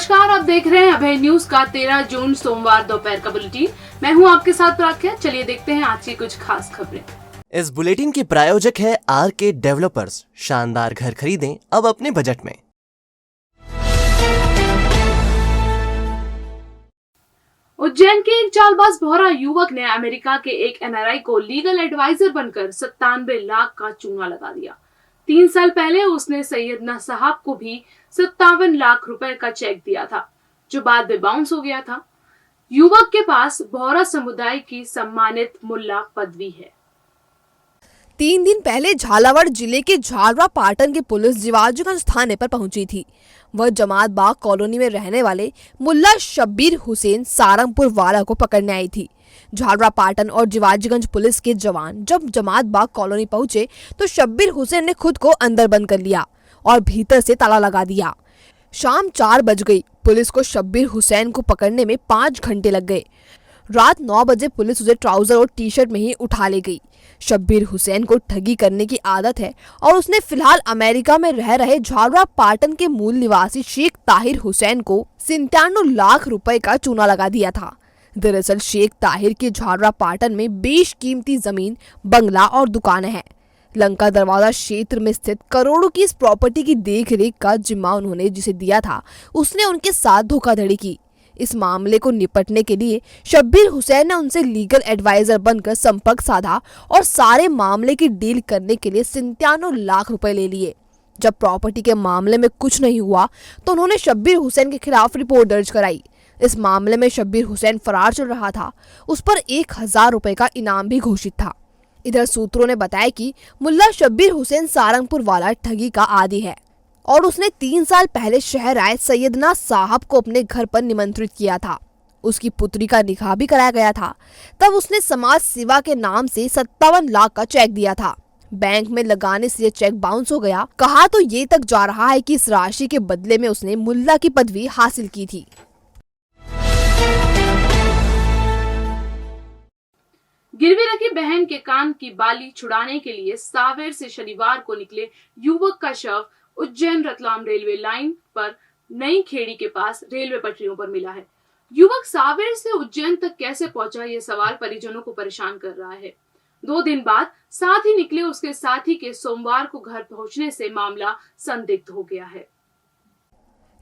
नमस्कार, आप देख रहे हैं अभय न्यूज का 13 जून सोमवार दोपहर का बुलेटिन। मैं हूं आपके साथ प्राख्या। चलिए देखते हैं आज की कुछ खास खबरें। इस बुलेटिन के प्रायोजक है आरके डेवलपर्स। शानदार घर खरीदें अब अपने बजट में। उज्जैन के एक चालबाज भौरा युवक ने अमेरिका के एक एनआरआई को लीगल एडवाइजर बनकर 97 लाख का चूना लगा दिया। 3 साल पहले उसने सैयदना साहब को भी 57 लाख रुपए का चेक दिया था, जो बाद में बाउंस हो गया था। युवक के पास भौरा समुदाय की सम्मानित मुल्ला पदवी है। 3 दिन पहले झालावाड़ जिले के झालरा पाटन की पुलिस जिवाजीगंज थाने पर पहुंची थी। वह जमात बाग कॉलोनी में रहने वाले मुल्ला शब्बीर हुसैन सारंगपुर वाला को पकड़ने आई थी। झालरा पाटन और जिवाजीगंज पुलिस के जवान जब जमात बाग कॉलोनी पहुंचे तो शब्बीर हुसैन ने खुद को अंदर बंद कर लिया और भीतर से ताला लगा दिया। शाम 4 बज गई। पुलिस को शब्बीर हुसैन को पकड़ने में 5 घंटे लग गए। रात 9 बजे पुलिस उसे ट्राउजर और टी-शर्ट में ही उठा ले गई। शब्बीर हुसैन को ठगी करने की आदत है और उसने फिलहाल अमेरिका में रह रहे झालरा पाटन के मूल निवासी शेख ताहिर हुसैन को 97 लाख रुपए का चूना लगा दिया था। दरअसल शेख ताहिर के झालरा पाटन में बेशकीमती जमीन, बंगला और दुकानें हैं। लंका दरवाजा क्षेत्र में स्थित करोड़ों की इस प्रॉपर्टी की देखरेख का जिम्मा उन्होंने जिसे दिया था, उसने उनके साथ धोखाधड़ी की। इस मामले को निपटने के लिए शब्बीर हुसैन ने उनसे लीगल एडवाइजर बनकर संपर्क साधा और सारे मामले की डील करने के लिए 97 लाख रुपए ले लिए। जब प्रॉपर्टी के मामले में कुछ नहीं हुआ तो उन्होंने शब्बीर हुसैन के खिलाफ रिपोर्ट दर्ज कराई। इस मामले में शब्बीर हुसैन फरार चल रहा था। उस पर 1000 रुपए का इनाम भी घोषित था। इधर सूत्रों ने बताया कि मुल्ला शब्बीर हुसैन सारंगपुर वाला ठगी का आदी है और उसने 3 साल पहले शहर आए सैयदना साहब को अपने घर पर निमंत्रित किया था। उसकी पुत्री का निकाह भी कराया गया था। तब उसने समाज सेवा के नाम से 57 लाख का चेक दिया था। बैंक में लगाने से ये चेक बाउंस हो गया। कहा तो ये तक जा रहा है कि इस राशि के बदले में उसने मुल्ला की पदवी हासिल की थी। गिरवी रखी बहन के कान की बाली छुड़ाने के लिए सावेर से शनिवार को निकले युवक का शव उज्जैन रतलाम रेलवे लाइन पर नई खेड़ी के पास रेलवे पटरियों पर मिला है। युवक सावेर से उज्जैन तक कैसे पहुंचा, ये सवाल परिजनों को परेशान कर रहा है। 2 दिन बाद साथ ही निकले उसके साथी के सोमवार को घर पहुंचने से मामला संदिग्ध हो गया है।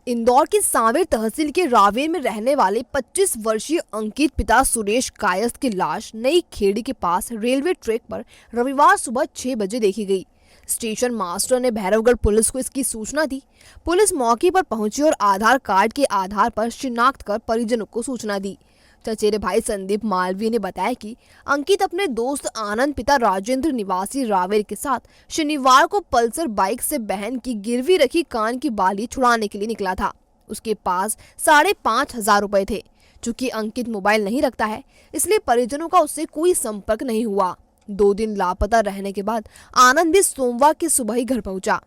इंदौर के सांवेर तहसील के रावेर में रहने वाले 25 वर्षीय अंकित पिता सुरेश कायस्थ की लाश नई खेड़ी के पास रेलवे ट्रैक पर रविवार सुबह 6 बजे देखी गई। स्टेशन मास्टर ने भैरवगढ़ पुलिस को इसकी सूचना दी। पुलिस मौके पर पहुंची और आधार कार्ड के आधार पर शिनाख्त कर परिजनों को सूचना दी। चचेरे भाई संदीप मालवीय ने बताया कि अंकित अपने दोस्त आनंद पिता राजेंद्र निवासी रावेर के साथ शनिवार को पल्सर बाइक से बहन की गिरवी रखी कान की बाली छुड़ाने के लिए निकला था। उसके पास 5,500 रुपए थे। चूंकि अंकित मोबाइल नहीं रखता है, इसलिए परिजनों का उससे कोई संपर्क नहीं हुआ। 2 दिन लापता रहने के बाद आनंद भी सोमवार की सुबह ही घर पहुंचा।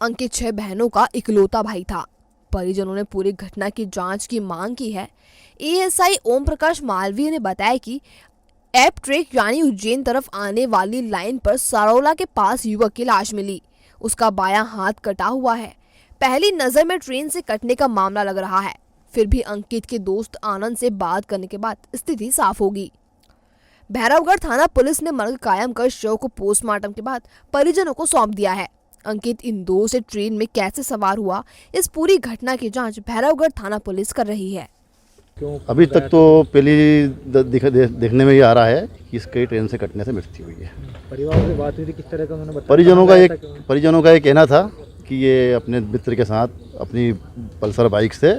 अंकित 6 बहनों का इकलौता भाई था। परिजनों ने पूरी घटना की जांच की मांग की है। एएसआई ओम प्रकाश मालवीय ने बताया कि एप ट्रैक यानी उज्जैन तरफ आने वाली लाइन पर सरोला के पास युवक की लाश मिली। उसका बायां हाथ कटा हुआ है। पहली नजर में ट्रेन से कटने का मामला लग रहा है। फिर भी अंकित के दोस्त आनंद से बात करने के बाद स्थिति साफ होगी। भैरवगढ़ थाना पुलिस ने मर्ग कायम कर शव को पोस्टमार्टम के बाद परिजनों को सौंप दिया है। अंकित इंदौर से ट्रेन में कैसे सवार हुआ, इस पूरी घटना की जांच भैरवगढ़ थाना पुलिस कर रही है। अभी तक तो पहली देखने में ये आ रहा है कि इसके ट्रेन से कटने से मृत्यु हुई है। परिवार से बात हुई थी, किस तरह का उन्होंने बताया? परिजनों का ये कहना था कि ये अपने मित्र के साथ अपनी पल्सर बाइक से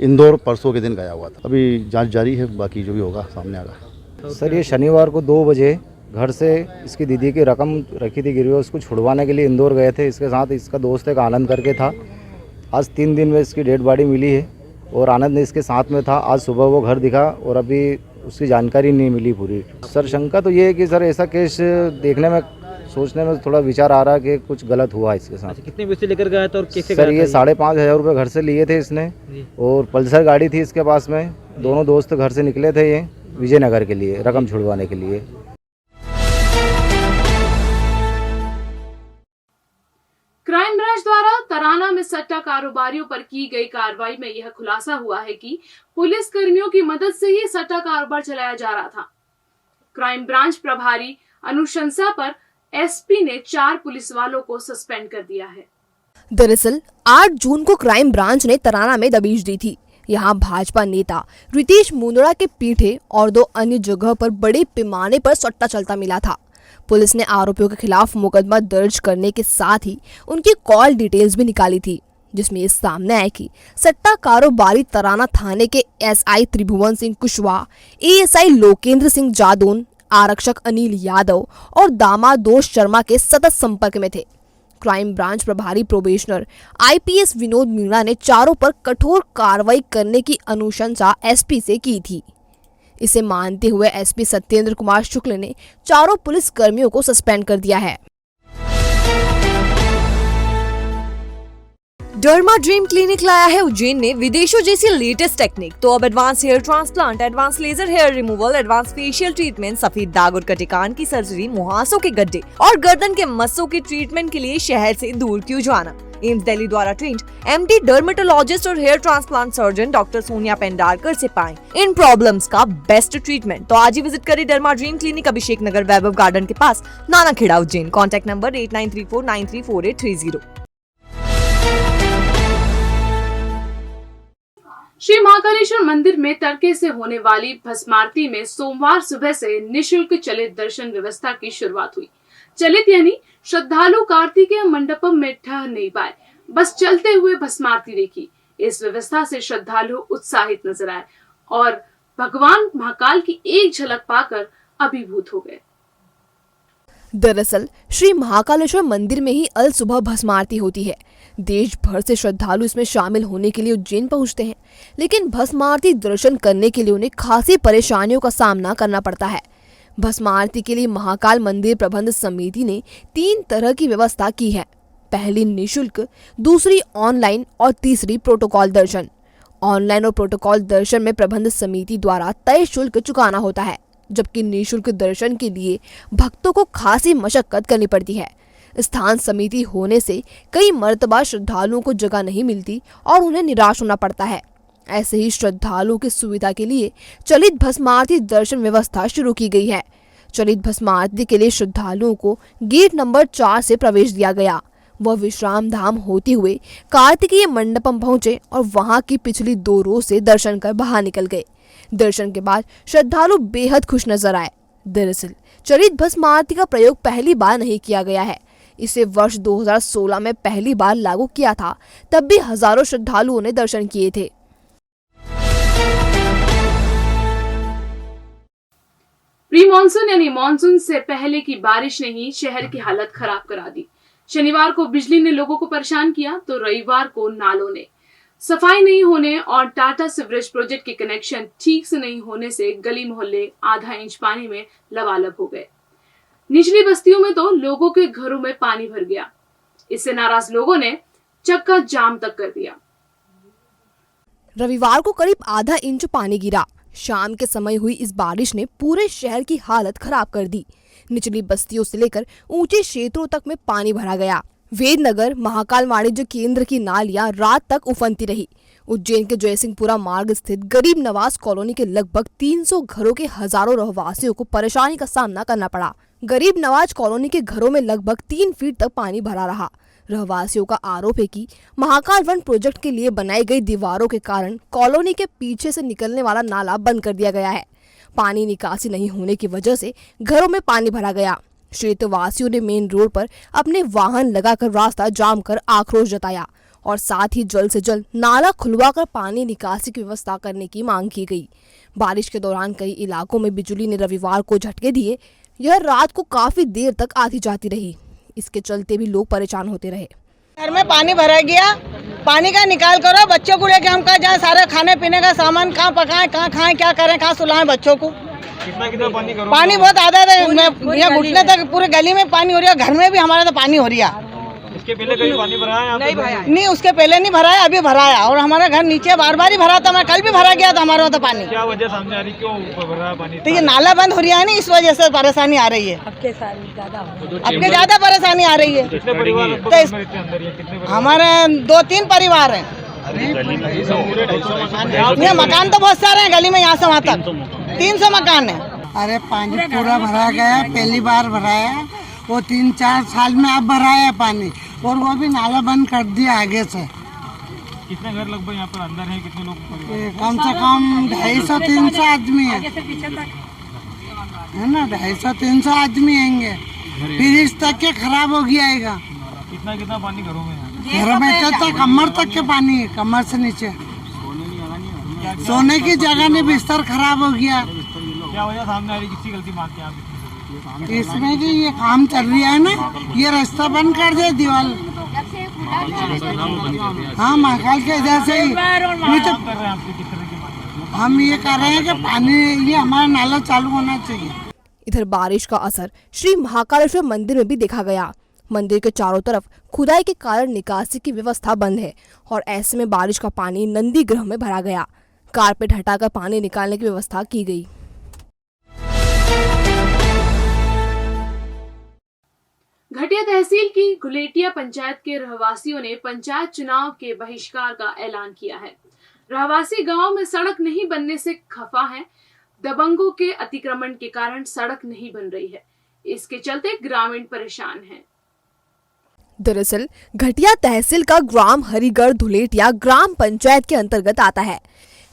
इंदौर परसों के दिन गया हुआ था। अभी जांच जारी है, बाकी जो भी होगा सामने आएगा। सर, ये शनिवार को 2 बजे घर से इसकी दीदी की रकम रखी थी गिरवी, उसको छुड़वाने के लिए इंदौर गए थे। इसके साथ इसका दोस्त एक आनंद करके था। आज 3 दिन में इसकी डेड बॉडी मिली है और आनंद ने इसके साथ में था। आज सुबह वो घर दिखा और अभी उसकी जानकारी नहीं मिली पूरी। सर, शंका तो ये है कि सर ऐसा केस देखने में सोचने में थोड़ा विचार आ रहा है कि कुछ गलत हुआ इसके साथ। अच्छा, कितने पैसे लेकर गया था और कैसे सर, ये 5,500 रुपये घर से लिए थे इसने और पल्सर गाड़ी थी इसके पास में। दोनों दोस्त घर से निकले थे ये विजयनगर के लिए रकम छुड़वाने के लिए। क्राइम ब्रांच ब्रांच द्वारा तराना में सट्टा कारोबारियों पर की गई कार्रवाई में यह खुलासा हुआ है कि पुलिस कर्मियों की मदद से ही सट्टा कारोबार चलाया जा रहा था। क्राइम ब्रांच प्रभारी अनुशंसा पर एसपी ने 4 पुलिस वालों को सस्पेंड कर दिया है। दरअसल 8 जून को क्राइम ब्रांच ने तराना में दबिश दी थी। यहाँ भाजपा नेता रितेश मुंदड़ा के पीठे और 2 अन्य जगह पर बड़े पैमाने पर सट्टा चलता मिला था। पुलिस ने आरोपियों के खिलाफ मुकदमा दर्ज करने के साथ ही उनकी कॉल डिटेल्स भी निकाली थी, जिसमें ये सामने आया कि सट्टा कारोबारी तराना थाने के एसआई त्रिभुवन सिंह कुशवाहा, एएसआई लोकेंद्र सिंह जादौन, आरक्षक अनिल यादव और दामाद दोष शर्मा के सतत संपर्क में थे। क्राइम ब्रांच प्रभारी प्रोबेशनर आईपीएस विनोद मीणा ने चारों पर कठोर कार्रवाई करने की अनुशंसा एसपी से की थी। इसे मानते हुए एसपी सत्येंद्र कुमार शुक्ल ने चारों पुलिस कर्मियों को सस्पेंड कर दिया है। डर्मा ड्रीम क्लिनिक लाया है उज्जैन में विदेशों जैसी लेटेस्ट टेक्निक। तो अब advance hair transplant, advance laser hair removal, advance facial treatment, सफेद दाग और कटिकान की सर्जरी, मुहासों के गड्ढे और गर्दन के मस्सों के ट्रीटमेंट के लिए शहर से दूर क्यों जाना। एम्स दिल्ली द्वारा ट्रेंड एमडी डर्मेटोलॉजिस्ट और hair transplant surgeon doctor Sonia Pendharkar से पाएं इन प्रॉब्लम्स का बेस्ट ट्रीटमेंट। तो आज ही विजिट करें derma dream clinic, Abhishek Nagar, Vaibhav garden के पास, नानाखेड़ा, उज्जैन। Contact number 8934934830। श्री महाकालेश्वर मंदिर में तड़के से होने वाली भस्म आरती में सोमवार सुबह से निशुल्क चलित दर्शन व्यवस्था की शुरुआत हुई। चलित यानी श्रद्धालु कार्तिकेय मंडपम में ठहर नहीं पाए, बस चलते हुए भस्म आरती देखी। इस व्यवस्था से श्रद्धालु उत्साहित नजर आए और भगवान महाकाल की एक झलक पाकर अभिभूत हो गए। दरअसल श्री महाकालेश्वर मंदिर में ही अल सुबह भस्म आरती होती है। देश भर से श्रद्धालु इसमें शामिल होने के लिए उज्जैन पहुंचते हैं, लेकिन भस्म आरती दर्शन करने के लिए उन्हें खासी परेशानियों का सामना करना पड़ता है। भस्म आरती के लिए महाकाल मंदिर प्रबंध समिति ने 3 तरह की व्यवस्था की है। पहली निःशुल्क, दूसरी ऑनलाइन और तीसरी प्रोटोकॉल दर्शन। ऑनलाइन और प्रोटोकॉल दर्शन में प्रबंध समिति द्वारा तय शुल्क चुकाना होता है, जबकि निःशुल्क दर्शन के लिए भक्तों को खासी मशक्कत करनी पड़ती है। स्थान समिति होने से कई मर्तबा श्रद्धालुओं को जगह नहीं मिलती और उन्हें निराश होना पड़ता है। ऐसे ही श्रद्धालुओं की सुविधा के लिए चलित भस्म आरती दर्शन व्यवस्था शुरू की गई है। चलित भस्म आरती के लिए श्रद्धालुओं को गेट नंबर 4 से प्रवेश दिया गया। वह विश्राम धाम होते हुए कार्तिकेय मंडपम पहुंचे और वहां की पिछली 2 रो से दर्शन कर बाहर निकल गए। दर्शन के बाद श्रद्धालु बेहद खुश नजर आए। दरअसल चलित भस्म आरती का प्रयोग पहली बार नहीं किया गया है। इसे वर्ष 2016 में पहली बार लागू किया था, तब भी हजारों श्रद्धालुओं ने दर्शन किए थे। प्री मानसून यानी मानसून से पहले की बारिश ने ही शहर की हालत खराब करा दी। शनिवार को बिजली ने लोगों को परेशान किया, तो रविवार को नालों ने। सफाई नहीं होने और टाटा सीवरेज प्रोजेक्ट के कनेक्शन ठीक से नहीं होने से गली मोहल्ले आधा इंच पानी में लबालब हो गए। निचली बस्तियों में तो लोगों के घरों में पानी भर गया। इससे नाराज लोगों ने चक्का जाम तक कर दिया। रविवार को करीब आधा इंच पानी गिरा। शाम के समय हुई इस बारिश ने पूरे शहर की हालत खराब कर दी। निचली बस्तियों से लेकर ऊंचे क्षेत्रों तक में पानी भरा गया। वेदनगर महाकाल वाणिज्य केंद्र की नालियां रात तक उफनती रही। उज्जैन के जयसिंहपुरा मार्ग स्थित गरीब नवाज कॉलोनी के लगभग 300 घरों के हजारों रहवासियों को परेशानी का सामना करना पड़ा। गरीब नवाज कॉलोनी के घरों में लगभग 3 फीट तक पानी भरा रहा। रहवासियों का आरोप है कि महाकाल वन प्रोजेक्ट के लिए बनाई गई दीवारों के कारण कॉलोनी के पीछे से निकलने वाला नाला बंद कर दिया गया है। पानी निकासी नहीं होने की वजह से घरों में पानी भरा गया। क्षेत्रवासियों ने मेन रोड पर अपने वाहन लगाकर रास्ता जाम कर आक्रोश जताया और साथ ही जल्द से जल्द नाला खुलवाकर पानी निकासी की व्यवस्था करने की मांग की गई। बारिश के दौरान कई इलाकों में बिजली ने रविवार को झटके दिए। यह रात को काफी देर तक आती जाती रही। इसके चलते भी लोग परेशान होते रहे। घर में पानी भरा गया, पानी का निकाल करो। बच्चों को लेके हम कहाँ जाए? सारे खाने पीने का सामान कहाँ पकाएं, कहाँ खाएं, क्या करें, कहाँ सुलाएं बच्चों को? कितना पानी बहुत आधा यहाँ घुटने तक पूरे गली में पानी हो रही है, घर में भी हमारा तो पानी हो रही है। इसके पहले कहीं पानी भरा है यहाँ पे? नहीं उसके पहले नहीं भरा है, अभी भरा है। और हमारा घर नीचे बार बार ही भरा था, मैं कल भी भरा गया था हमारे वहाँ तो पानी। क्या वजह सामने आ रही, क्यों ऊपर भर रहा है पानी? तो ये नाला बंद हो रहा है ना, इस वजह से परेशानी आ रही है। अब ज्यादा परेशानी आ रही है। कितने परिवार तो इस- अंदर ये कितने परिवार? हमारे 2-3 परिवार हैं। ये मकान तो बहुत सारे हैं गली में, यहाँ से वहाँ तक 300 मकान है। अरे पानी पूरा भरा गया, पहली बार भरा है वो 3-4 साल में अब भरा है पानी, और वो भी नाला बंद कर दिया आगे से। कितने घर लगभग यहाँ पर अंदर है, कितने लोग परिवार? ये कम से कम 250-300 आदमी है ना, 250-300 आदमी आएंगे। फिर इस तक के खराब हो गया है। कितना पानी घरों में है? घरों में तो कमर तक के पानी है, कमर से नीचे सोने की जगह नहीं, बिस्तर खराब हो गया। क्या वजह सामने आ रही, किसकी गलती मानते हैं आप? इसमें कि ये काम चल रहा है ना, ये रास्ता बंद कर दे दीवार। हाँ महाकाल के इधर से ही नहीं तो कर रहे हैं आपकी किस तरह की मांग? हम ये कर रहे हैं कि पानी ये हमारा नाला चालू होना चाहिए। इधर बारिश का असर श्री महाकालेश्वर मंदिर में भी देखा गया। मंदिर के चारों तरफ खुदाई के कारण निकासी की व्यवस्था बंद है और ऐसे में बारिश का पानी नंदी गृह में भरा गया। कारपेट हटाकर पानी निकालने की व्यवस्था की गई। घटिया तहसील की गुलेटिया पंचायत के रहवासियों ने पंचायत चुनाव के बहिष्कार का ऐलान किया है। रहवासी गांव में सड़क नहीं बनने से खफा हैं। दबंगों के अतिक्रमण के कारण सड़क नहीं बन रही है, इसके चलते ग्रामीण परेशान हैं। दरअसल घटिया तहसील का ग्राम हरिगढ़ धुलेटिया ग्राम पंचायत के अंतर्गत आता है।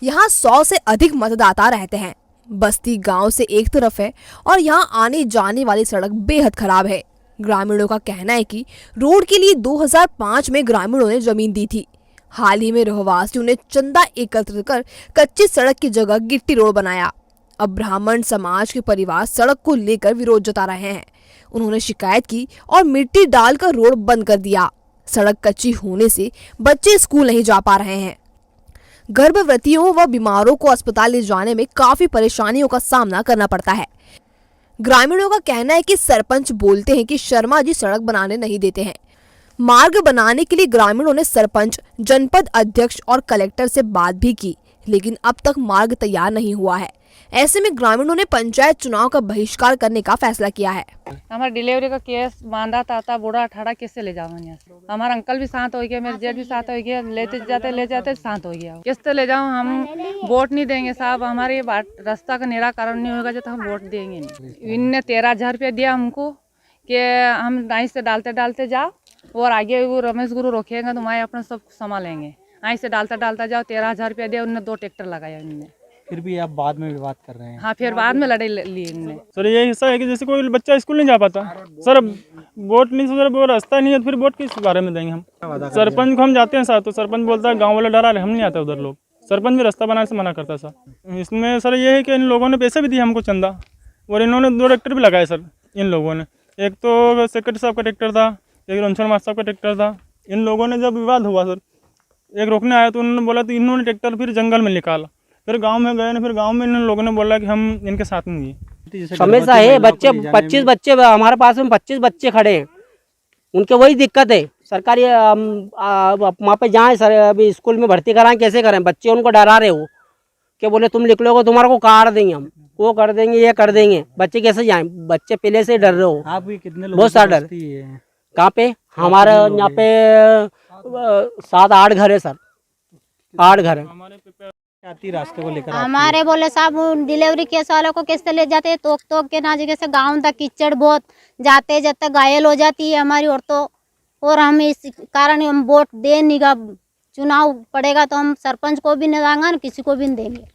यहाँ 100 से अधिक मतदाता रहते हैं। बस्ती गांव से एक तरफ है और यहाँ आने जाने वाली सड़क बेहद खराब है। ग्रामीणों का कहना है कि रोड के लिए 2005 में ग्रामीणों ने जमीन दी थी। हाल ही में रहवासियों ने चंदा एकत्र कर कच्ची सड़क की जगह गिट्टी रोड बनाया। अब ब्राह्मण समाज के परिवार सड़क को लेकर विरोध जता रहे हैं। उन्होंने शिकायत की और मिट्टी डालकर रोड बंद कर दिया। सड़क कच्ची होने से बच्चे स्कूल नहीं जा पा रहे हैं। गर्भवतियों व बीमारों को अस्पताल ले जाने में काफी परेशानियों का सामना करना पड़ता है। ग्रामीणों का कहना है कि सरपंच बोलते हैं कि शर्मा जी सड़क बनाने नहीं देते हैं। मार्ग बनाने के लिए ग्रामीणों ने सरपंच, जनपद अध्यक्ष और कलेक्टर से बात भी की, लेकिन अब तक मार्ग तैयार नहीं हुआ है। ऐसे में ग्रामीणों ने पंचायत चुनाव का बहिष्कार करने का फैसला किया है। हमारा डिलीवरी का केस बांधा था बूढ़ा ठाड़ा कैसे ले जाऊँ यहाँ से? हमारा अंकल भी साथ हो गया, मेरे जेठ भी साथ हो गया, ले जाते साथ हो गया। कैसे ले जाऊँ? हम वोट नहीं देंगे साहब, हमारे रास्ता का निराकरण नहीं होगा तो हम वोट देंगे नहीं। इनने 13,000 रुपया दिया हमको कि हम नाई से डालते जाओ और आगे वो रमेश गुरु रोकेगा तो मैं अपना सब संभालेंगे। नाई से डालता जाओ, 13,000 रुपया दिया, उनने 2 ट्रैक्टर लगाया उनने। फिर भी आप बाद में विवाद कर रहे हैं। हाँ, फिर बाद में लड़ाई ली इनने। सर ये हिस्सा है कि जैसे कोई बच्चा स्कूल नहीं जा पाता, सर वोट नहीं, सर वो रास्ता नहीं है, तो फिर वोट किस बारे में देंगे हम? सरपंच को हम जाते हैं साथ, तो सरपंच बोलता है गांव वाले डरा रहे, हम नहीं आते उधर लोग। सरपंच भी रास्ता बनाने से मना करता है सर। इसमें सर ये है कि इन लोगों ने पैसे भी दिए हमको चंदा, और इन्होंने 2 ट्रैक्टर भी लगाए सर इन लोगों ने। एक तो सेक्रेटरी साहब का ट्रैक्टर था, एक रणछोड़ मास्टर साहब का ट्रैक्टर था। इन लोगों ने जब विवाद हुआ सर, एक रोकने आया तो उन्होंने बोला, तो इन्होंने ट्रैक्टर फिर जंगल में निकाला। फिर गांव में गए ना, फिर गांव में इन लोगों ने बोला कि हम इनके साथ में हैं। समस्या है, बच्चे 25 बच्चे हमारे पास में 25 बच्चे खड़े हैं, उनके वही दिक्कत है। सरकारी वहाँ पे जाएँ सर, अभी स्कूल में भर्ती कराएं, कैसे करें? बच्चे उनको डरा रहे हो कि बोले तुम निकलोगे तुम्हारे को काट देंगे, हम वो कर देंगे, ये कर देंगे। बच्चे कैसे जाएं? बच्चे पहले से डर रहे हो। आप भी कितने लोग? बहुत सारा डर। कहाँ पे? हमारे यहाँ पे 7-8 घर है सर, 8 घर है। रास्ते को लेकर हमारे बोले साहब डिलीवरी केस वालों को कैसे ले जाते हैं, तोक के ना जगह से गाँव तक कीचड़ बहुत जाते जाते घायल हो जाती है हमारी औरतों। और हम इस कारण हम वोट दे नहीं गा, चुनाव पड़ेगा तो हम सरपंच को भी नहीं देंगे ना किसी को भी नहीं देंगे।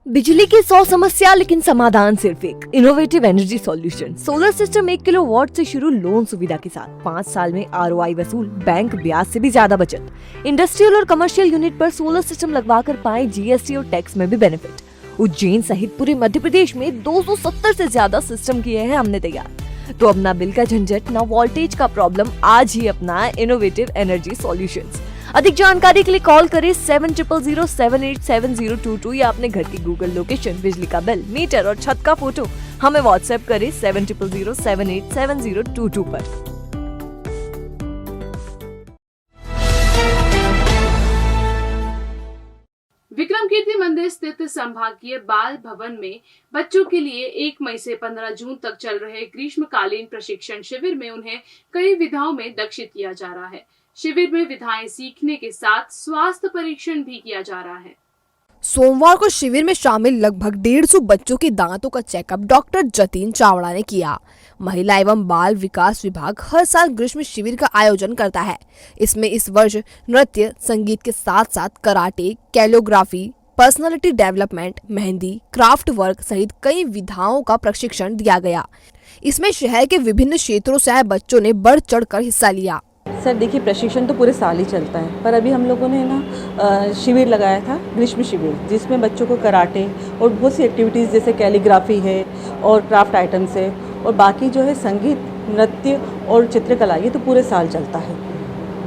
बिजली की 100 समस्या लेकिन समाधान सिर्फ एक, innovative energy solution. Solar system 1 kilowatt से शुरू लोन सुविधा के साथ 5 साल में ROI वसूल, बैंक ब्याज से भी ज्यादा बचत। इंडस्ट्रियल और कमर्शियल यूनिट पर सोलर सिस्टम लगवा कर पाए GST और टैक्स में भी बेनिफिट। उज्जैन सहित पूरे मध्य प्रदेश में 270 से ज्यादा सिस्टम किए हैं हमने तैयार। तो अब ना बिल का झंझट, ना वोल्टेज का प्रॉब्लम, आज ही अपना इनोवेटिव एनर्जी सॉल्यूशंस। अधिक जानकारी के लिए कॉल करें 7007878022 या अपने घर की गूगल लोकेशन, बिजली का बिल, मीटर और छत का फोटो हमें व्हाट्सएप करें 7007878022 पर। विक्रम कीर्ति मंदिर स्थित संभागीय बाल भवन में बच्चों के लिए 1 मई से 15 जून तक चल रहे ग्रीष्मकालीन प्रशिक्षण शिविर में उन्हें कई विधाओं में दक्षित किया जा रहा है। शिविर में विधाएं सीखने के साथ स्वास्थ्य परीक्षण भी किया जा रहा है। सोमवार को शिविर में शामिल लगभग 150 बच्चों के दांतों का चेकअप डॉक्टर जतीन चावड़ा ने किया। महिला एवं बाल विकास विभाग हर साल ग्रीष्म शिविर का आयोजन करता है। इसमें इस वर्ष नृत्य, संगीत के साथ साथ karate, calligraphy, personality development, mehndi, craft work सहित कई विधाओं का प्रशिक्षण दिया गया। इसमें शहर के विभिन्न क्षेत्रों से आए बच्चों ने बढ़ चढ़कर हिस्सा लिया। सर देखिए, प्रशिक्षण तो पूरे साल ही चलता है, पर अभी हम लोगों ने ना शिविर लगाया था, ग्रीष्म शिविर, जिसमें बच्चों को कराटे और बहुत सी एक्टिविटीज़ जैसे कैलीग्राफी है और क्राफ्ट आइटम्स है और बाकी जो है संगीत, नृत्य और चित्रकला, ये तो पूरे साल चलता है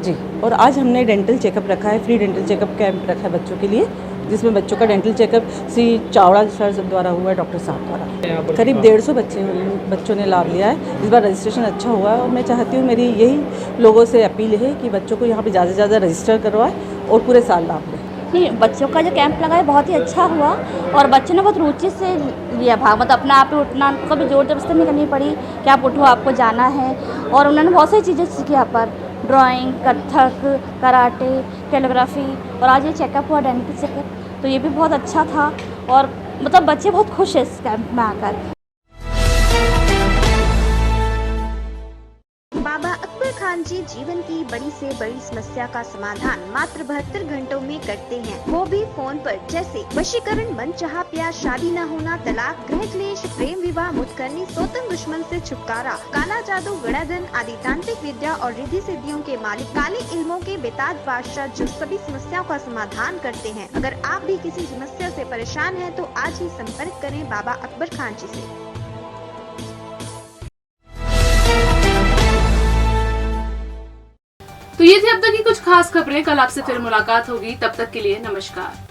जी। और आज हमने डेंटल चेकअप रखा है, फ्री डेंटल चेकअप कैंप रखा है बच्चों के लिए, जिसमें बच्चों का dental checkup Shri Chavda sir द्वारा हुआ है, डॉक्टर साहब द्वारा। करीब 150 बच्चों ने लाभ लिया है। इस बार रजिस्ट्रेशन अच्छा हुआ है और मैं चाहती हूँ, मेरी यही लोगों से अपील है कि बच्चों को यहाँ पे ज़्यादा से ज़्यादा रजिस्टर करवाएं और पूरे साल लाभ लें। नहीं, बच्चों का जो कैंप लगा है बहुत ही अच्छा हुआ और बच्चों ने बहुत रुचि से लिया भाग। मतलब अपना आप उठना, उनको भी जोर जबरदस्ती नहीं करनी पड़ी कि आप उठो, आपको जाना है। और उन्होंने बहुत सारी चीज़ें सीखी यहाँ पर, ड्राइंग, कथक, कराटे, कैलीग्राफी और आज ये चेकअप हुआ, डेंटल चेकअप, तो ये भी बहुत अच्छा था और मतलब बच्चे बहुत खुश हैं इस कैंप में आकर। बाबा अकबर खान जी जीवन की बड़ी से बड़ी समस्या का समाधान मात्र 72 घंटों में करते हैं, वो भी फोन पर। जैसे वशीकरण, मनचाहा प्यार, शादी न होना, तलाक, ग्रह क्लेश, प्रेम विवाह, मुतकरनी, सोतन दुश्मन से छुटकारा, काला जादू, गड़ाधन आदि तांत्रिक विद्या और रिद्धि सिद्धियों के मालिक, काले इल्मों के बेताज बादशाह जो सभी समस्याओं का समाधान करते हैं। अगर आप भी किसी समस्या से परेशान हैं तो आज ही संपर्क करें बाबा अकबर खान जी से। तो ये थी अब तक की कुछ खास खबरें। कल आपसे फिर मुलाकात होगी, तब तक के लिए नमस्कार।